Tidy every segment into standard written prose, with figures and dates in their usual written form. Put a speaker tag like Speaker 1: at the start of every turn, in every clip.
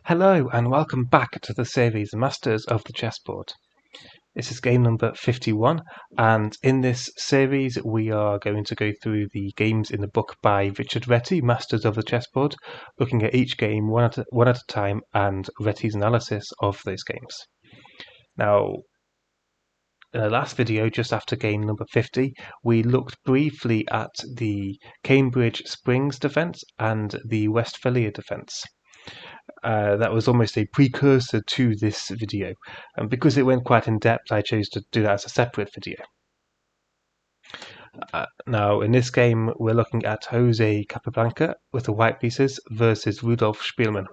Speaker 1: Hello and welcome back to the series Masters of the Chessboard. This is game number 51, and in this series we are going to go through the games in the book by Richard Reti, Masters of the Chessboard, looking at each game one at a time and Reti's analysis of those games. Now, in the last video, just after game number 50, we looked briefly at the Cambridge Springs defence and the Westphalia defence. That was almost a precursor to this video, and because it went quite in depth, I chose to do that as a separate video. Now, in this game, we're looking at Jose Capablanca with the white pieces versus Rudolf Spielmann,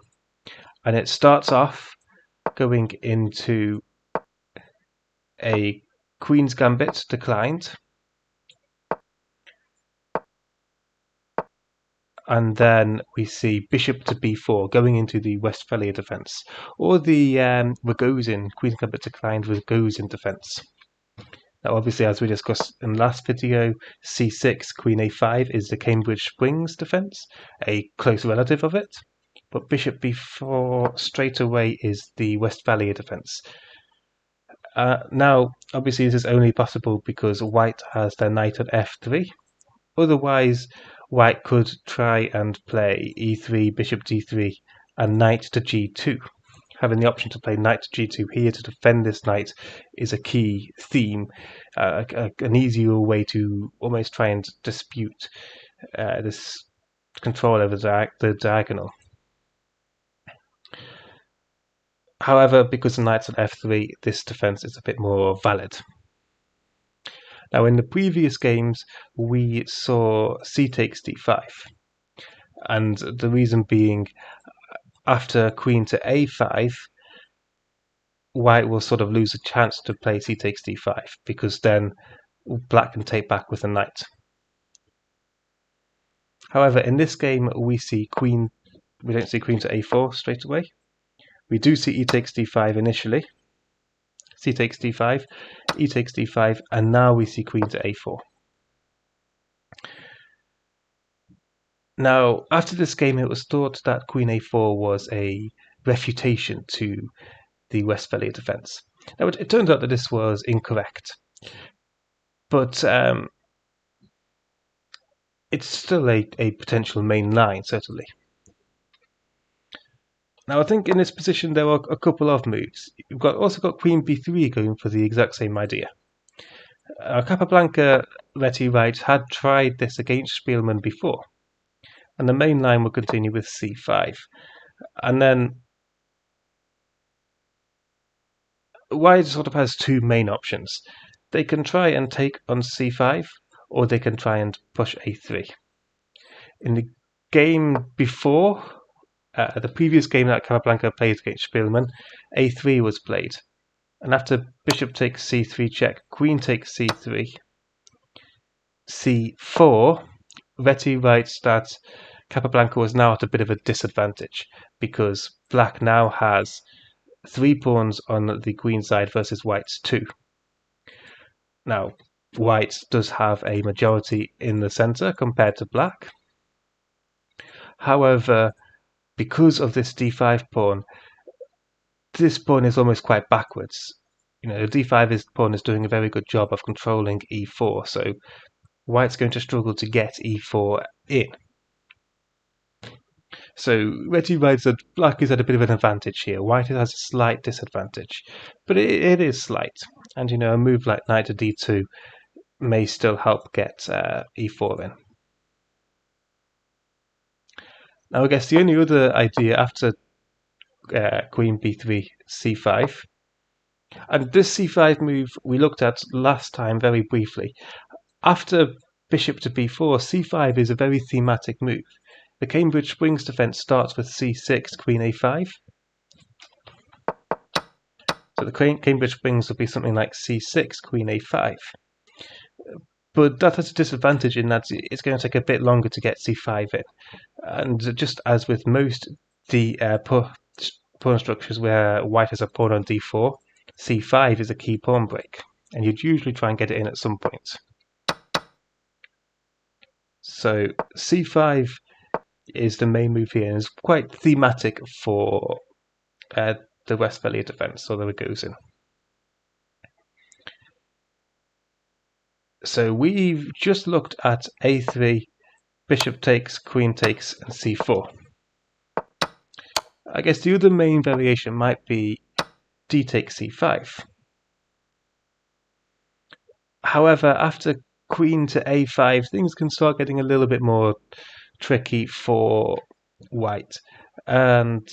Speaker 1: and it starts off going into a Queen's Gambit declined, and then we see Bishop to B4 going into the Westphalia defence, or the Rogozin, Queen's Gambit declined Rogozin defence. Now, obviously, as we discussed in the last video, C6, Queen A5 is the Cambridge Springs defence, a close relative of it, but Bishop B4 straight away is the Westphalia defence. Now, obviously, this is only possible because White has their knight at F3. Otherwise, White could try and play E3, Bishop D3, and Knight to G2. Having the option to play Knight to G2 here to defend this knight is a key theme, an easier way to almost try and dispute this control over the diagonal. However, because the knight's at F3, this defense is a bit more valid. Now, in the previous games, we saw C takes D5, and the reason being, after Queen to A5, White will sort of lose a chance to play C takes D5, because then Black can take back with a knight. However, in this game, we don't see Queen to A4 straight away. We do see E takes D5 initially, C takes D5, E takes D5, and now we see Queen to A4. Now, after this game, it was thought that Queen A4 was a refutation to the Westphalia defence. Now, it turns out that this was incorrect, but it's still a potential main line, certainly. Now, I think in this position there are a couple of moves. You've also got Queen B3 going for the exact same idea. Capablanca Reti had tried this against Spielmann before, and the main line will continue with C5. And then White sort of has two main options. They can try and take on C5, or they can try and push A3. In the game before, the previous game that Capablanca played against Spielmann, A3 was played. And after Bishop takes C3 check, Queen takes C3, C4, Reti writes that Capablanca was now at a bit of a disadvantage because Black now has 3 pawns on the Queen side versus White's 2. Now, White does have a majority in the centre compared to Black. However, because of this D5 pawn, this pawn is almost quite backwards. The D5 pawn is doing a very good job of controlling E4, so White's going to struggle to get E4 in. So Reti writes that Black is at a bit of an advantage here. White has a slight disadvantage, but it is slight. And a move like Knight to D2 may still help get E4 in. Now, I guess the only other idea after Queen B3, C5, and this C5 move we looked at last time very briefly. After Bishop to B4, C5 is a very thematic move. The Cambridge Springs defence starts with C6, Queen A5. So the Cambridge Springs will be something like C6, Queen A5. But that has a disadvantage in that it's going to take a bit longer to get C5 in. And just as with most pawn structures where White has a pawn on D4, C5 is a key pawn break. And you'd usually try and get it in at some point. So C5 is the main move here, and is quite thematic for the Westphalia defense, so there it goes in. So we've just looked at a3, bishop takes, queen takes, and c4. I guess the other main variation might be d takes c5. However, after queen to a5, things can start getting a little bit more tricky for white. And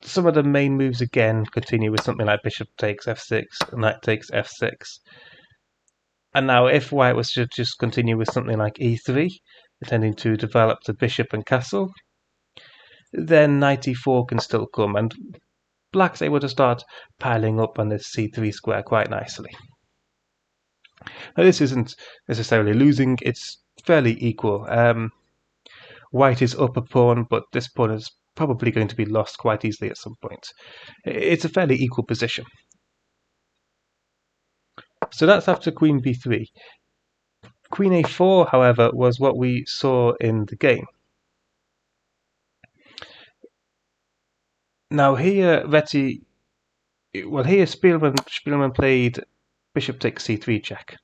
Speaker 1: some of the main moves again continue with something like bishop takes f6, knight takes f6. And now if white was to just continue with something like e3, intending to develop the bishop and castle, then knight e4 can still come, and black's able to start piling up on this c3 square quite nicely. Now this isn't necessarily losing, it's fairly equal. White is up a pawn, but this pawn is probably going to be lost quite easily at some point. It's a fairly equal position. So that's after queen b3. Queen a4, however, was what we saw in the game. Now here, Spielmann played bishop takes c3 check.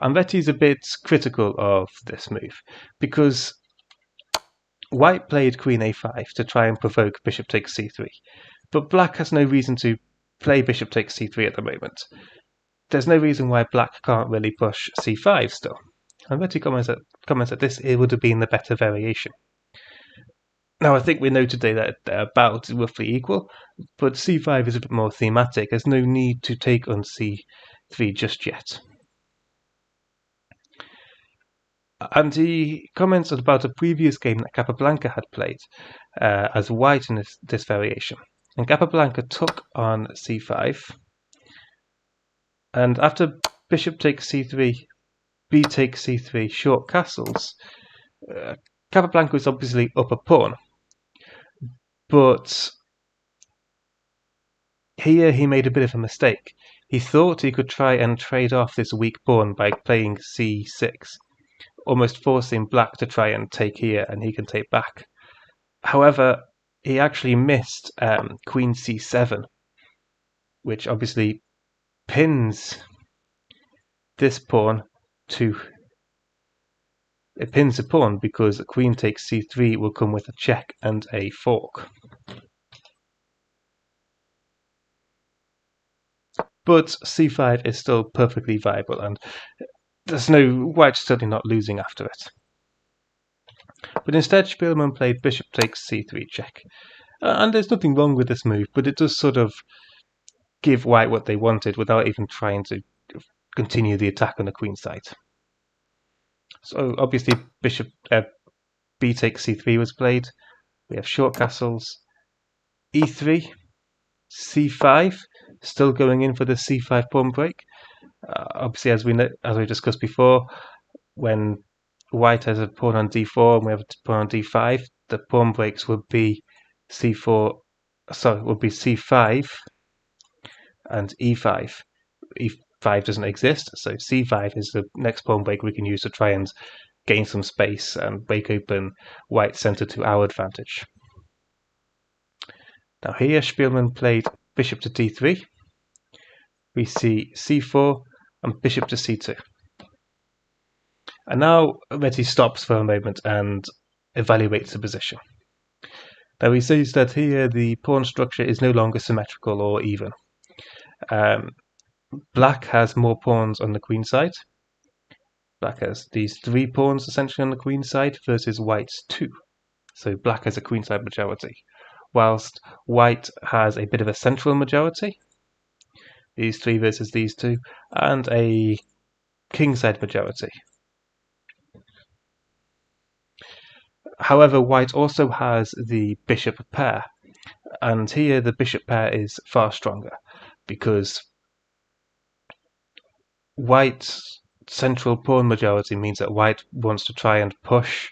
Speaker 1: And Reti's a bit critical of this move, because white played queen a5 to try and provoke bishop takes c3, but black has no reason to play bishop takes c3 at the moment. There's no reason why black can't really push c5 still. And Reti comments that this would have been the better variation. Now I think we know today that they're about roughly equal, but c5 is a bit more thematic. There's no need to take on c3 just yet. And he comments about a previous game that Capablanca had played as white in this variation. And Capablanca took on c5, and after bishop takes c3, b takes c3, short castles, Capablanca was obviously up a pawn. But here he made a bit of a mistake. He thought he could try and trade off this weak pawn by playing c6, almost forcing black to try and take here and he can take back. However, he actually missed queen c7, which obviously pins this pawn to... It pins the pawn because queen takes c3 will come with a check and a fork. But c5 is still perfectly viable, and white's certainly not losing after it. But instead, Spielmann played bishop takes c3 check. And there's nothing wrong with this move, but it does sort of give white what they wanted without even trying to continue the attack on the queen side. So obviously bishop b takes c3 was played. We have short castles, e3, c5, still going in for the c5 pawn break. Obviously, as we discussed before, when white has a pawn on d4 and we have a pawn on d5, the pawn breaks would be c5 and e5. e5 doesn't exist, so c5 is the next pawn break we can use to try and gain some space and break open white's center to our advantage. Now here Spielmann played bishop to d3. We see c4 and bishop to c2. And now Reti stops for a moment and evaluates the position. Now he says that here the pawn structure is no longer symmetrical or even. Black has more pawns on the queen side. Black has these 3 pawns essentially on the queen side versus white's 2. So black has a queenside majority, whilst white has a bit of a central majority. These 3 versus these 2, and a kingside majority. However, white also has the bishop pair, and here the bishop pair is far stronger because white's central pawn majority means that white wants to try and push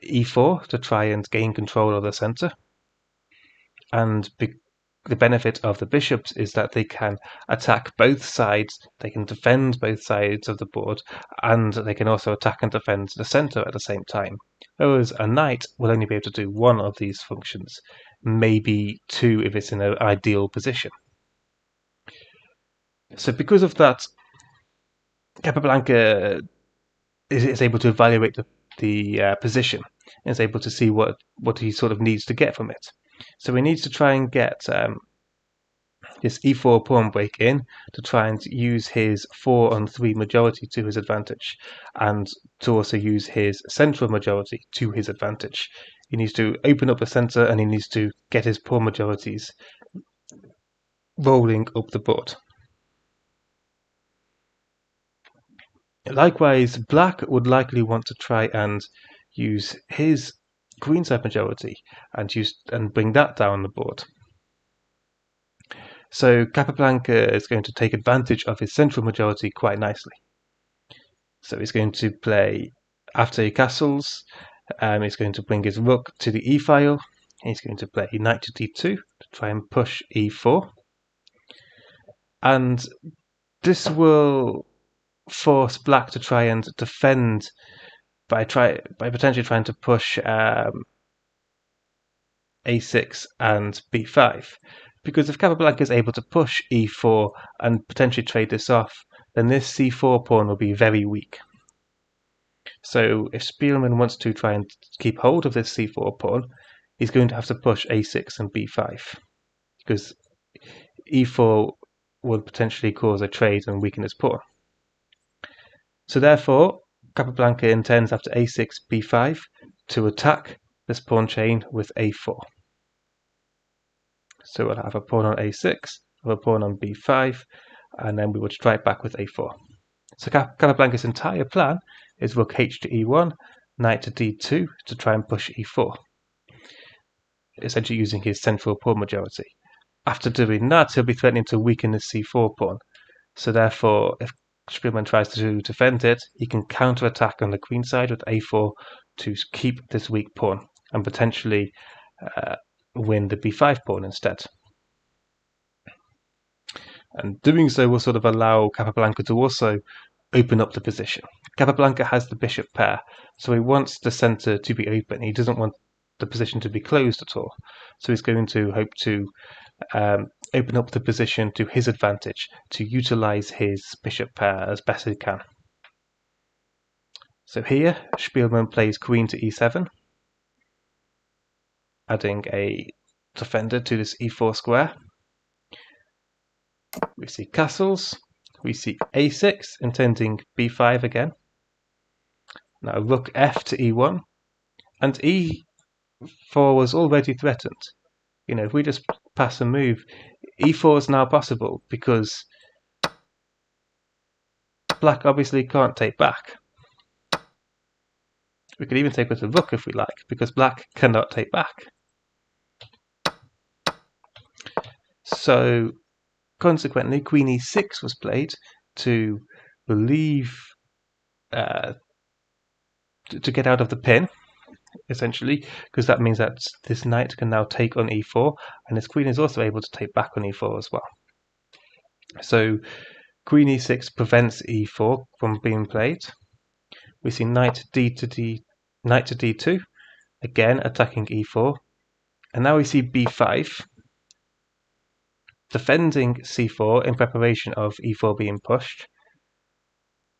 Speaker 1: e4 to try and gain control of the center, and the benefit of the bishops is that they can attack both sides, they can defend both sides of the board, and they can also attack and defend the center at the same time. Whereas a knight will only be able to do one of these functions, maybe two if it's in an ideal position. So because of that, Capablanca is able to evaluate the position and is able to see what he sort of needs to get from it. So he needs to try and get this e4 pawn break in to try and use his 4-on-3 majority to his advantage, and to also use his central majority to his advantage. He needs to open up the center and he needs to get his pawn majorities rolling up the board. Likewise, black would likely want to try and use his queenside majority and bring that down the board. So Capablanca is going to take advantage of his central majority quite nicely. So he's going to play, after he castles, he's going to bring his rook to the e file. He's going to play knight to d2 to try and push e4. And this will force black to try and defend by potentially trying to push a6 and b5. Because if Capablanca is able to push e4 and potentially trade this off, then this c4 pawn will be very weak. So if Spielmann wants to try and keep hold of this c4 pawn, he's going to have to push a6 and b5, because e4 would potentially cause a trade and weaken his pawn. So therefore, Capablanca intends after a6, b5 to attack this pawn chain with a4. So we'll have a pawn on a6, a pawn on b5, and then we would strike back with a4. So Capablanca's entire plan is rook h to e1, knight to d2 to try and push e4, essentially using his central pawn majority. After doing that, he'll be threatening to weaken the c4 pawn. So therefore, if Spielmann tries to defend it, he can counterattack on the queen side with a4 to keep this weak pawn and potentially win the b5 pawn instead. And doing so will sort of allow Capablanca to also open up the position. Capablanca has the bishop pair, so he wants the center to be open. He doesn't want the position to be closed at all. So he's going to hope to open up the position to his advantage, to utilize his bishop pair as best he can. So here, Spielmann plays queen to e7, adding a defender to this e4 square. We see castles, we see a6, intending b5 again. Now rook f to e1, and e4 was already threatened. You know, if we just pass a move, e4 is now possible because black obviously can't take back. We could even take with the rook if we like, because black cannot take back. So consequently, queen e6 was played to relieve, to get out of the pin, essentially, because that means that this knight can now take on e4, and this queen is also able to take back on e4 as well. So queen e6 prevents e4 from being played. We see knight to d2, again attacking e4, and now we see b5, defending c4 in preparation of e4 being pushed.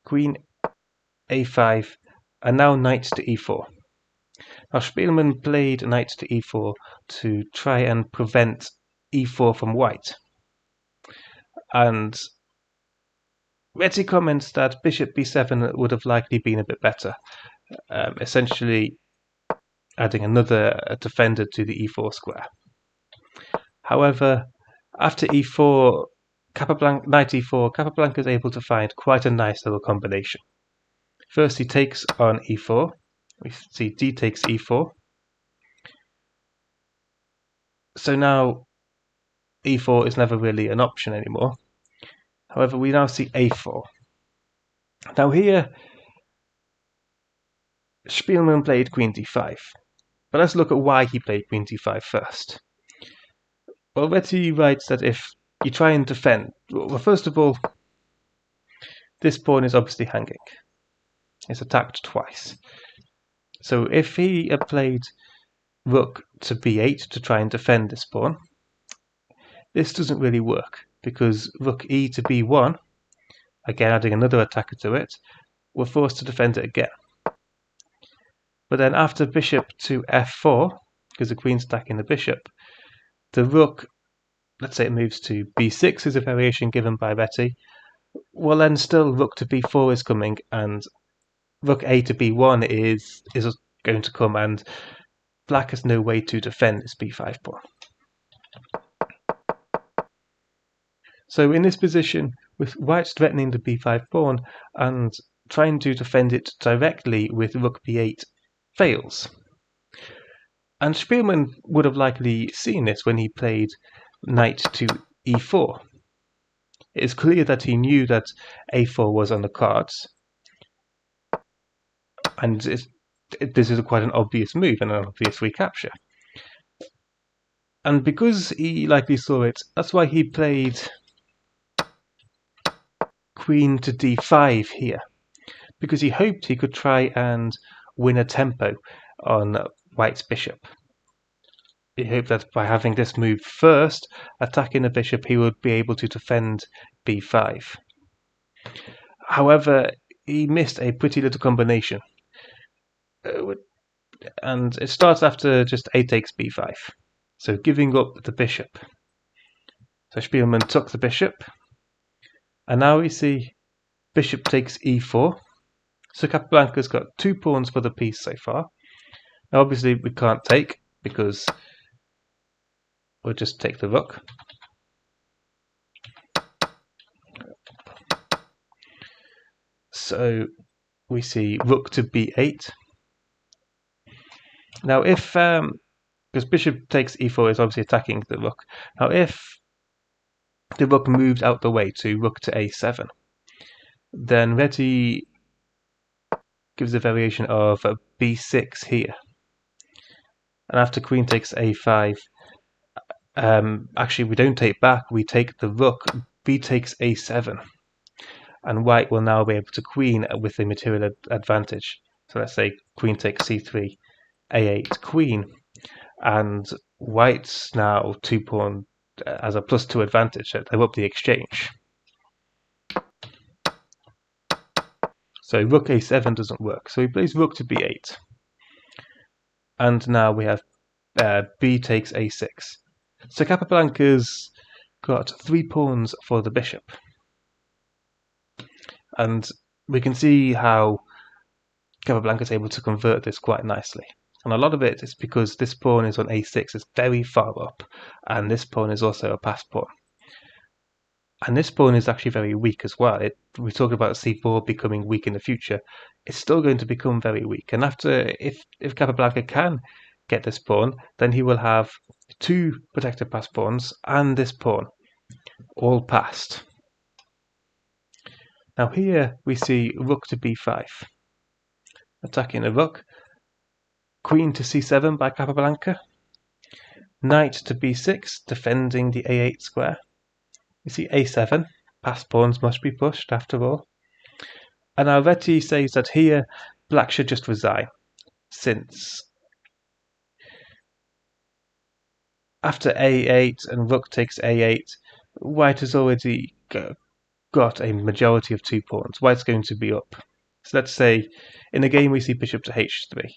Speaker 1: Queen a5, and now knight to e4. Now Spielmann played knight to e4 to try and prevent e4 from white. And Reti comments that bishop b7 would have likely been a bit better, essentially adding another defender to the e4 square. However, after e4, knight e4, Capablanca is able to find quite a nice little combination. First he takes on e4, we see d takes e4. So now e4 is never really an option anymore. However, we now see a4. Now here, Spielmann played queen d5. But let's look at why he played queen d5 first. Well, Reti writes that if you try and defend, well, first of all, this pawn is obviously hanging. It's attacked twice. So if he had played rook to b8 to try and defend this pawn, this doesn't really work, because rook e to b1, again adding another attacker to it, we're forced to defend it again. But then after bishop to f4, because the queen's attacking the bishop, the rook, let's say it moves to b6 is a variation given by Reti, well then still rook to b4 is coming, and rook a to b1 is going to come, and black has no way to defend this b5 pawn. So in this position, with white threatening the b5 pawn and trying to defend it directly with rook b8 fails. And Spielmann would have likely seen this when he played knight to e4. It is clear that he knew that a4 was on the cards, and this is quite an obvious move and an obvious recapture. And because he likely saw it, that's why he played queen to d5 here, because he hoped he could try and win a tempo on white's bishop. He hoped that by having this move first, attacking the bishop, he would be able to defend b5. However, he missed a pretty little combination, and it starts after just a takes b5, so giving up the bishop. So Spielmann took the bishop, and now we see bishop takes e4. So Capablanca's got 2 pawns for the piece so far. Now obviously we can't take, because we'll just take the rook. So we see rook to b8. Now if, because bishop takes e4 is obviously attacking the rook. Now if the rook moves out the way to rook to a7, then Reti gives a variation of b6 here. And after queen takes a5, actually we don't take back, we take the rook, b takes a7. And white will now be able to queen with the material advantage. So let's say queen takes c3, a8, queen. And white's now 2 pawn as a +2 advantage, so they're up the exchange. So rook a7 doesn't work, so he plays rook to b8. And now we have b takes a6. So Capablanca's got 3 pawns for the bishop. And we can see how Capablanca's able to convert this quite nicely. And a lot of it is because this pawn is on a6, it's very far up, and this pawn is also a pass pawn. And this pawn is actually very weak as well. We talk about c4 becoming weak in the future. It's still going to become very weak. And after, if Capablanca can get this pawn, then he will have 2 protected pass pawns and this pawn all passed. Now here we see rook to b5, attacking the rook, queen to c7 by Capablanca, knight to b6, defending the a8 square. We see a7, pass pawns must be pushed after all. And now Reti says that here black should just resign, since after a8 and rook takes a8, white has already got a majority of 2 pawns. White's going to be up. So let's say in a game we see bishop to h3.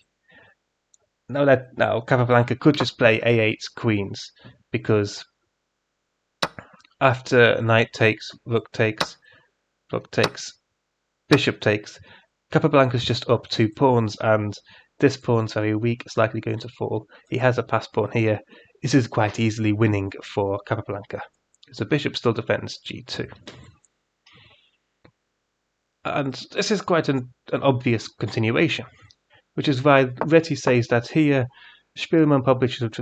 Speaker 1: Now Capablanca could just play a8 queens, because after knight takes, rook takes, bishop takes, Capablanca's just up 2 pawns, and this pawn's very weak, it's likely going to fall. He has a pass pawn here. This is quite easily winning for Capablanca. So bishop still defends g2. And this is quite an obvious continuation, which is why Reti says that here Spielmann probably should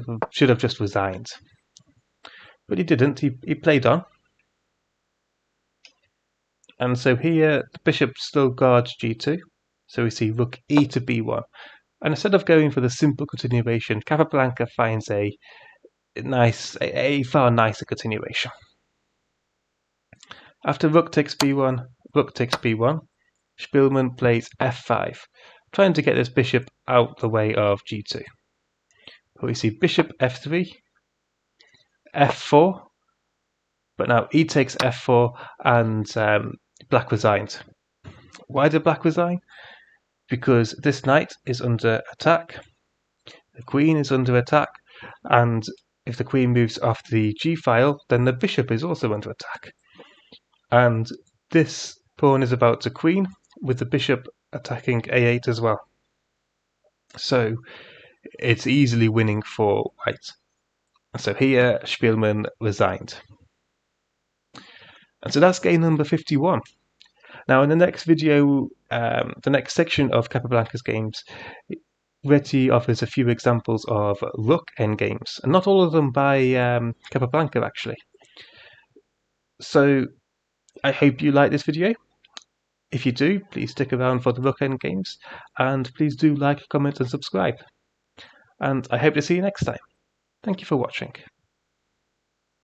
Speaker 1: have just resigned. But he didn't, he played on. And so here the bishop still guards g2, so we see rook e to b1. And instead of going for the simple continuation, Capablanca finds a a far nicer continuation. After rook takes b1, rook takes b1, Spielmann plays f5, trying to get this bishop out the way of g2. But we see bishop f3, f4, but now e takes f4 and black resigns. Why did black resign? Because this knight is under attack, the queen is under attack, and if the queen moves off the g-file, then the bishop is also under attack. And this pawn is about to queen, with the bishop attacking a8 as well. So it's easily winning for white. So here Spielmann resigned. And so that's game number 51. Now in the next video, the next section of Capablanca's games, Reti offers a few examples of rook endgames, and not all of them by Capablanca actually. So I hope you like this video. If you do, please stick around for the rook endgames, and please do like, comment and subscribe. And I hope to see you next time. Thank you for watching.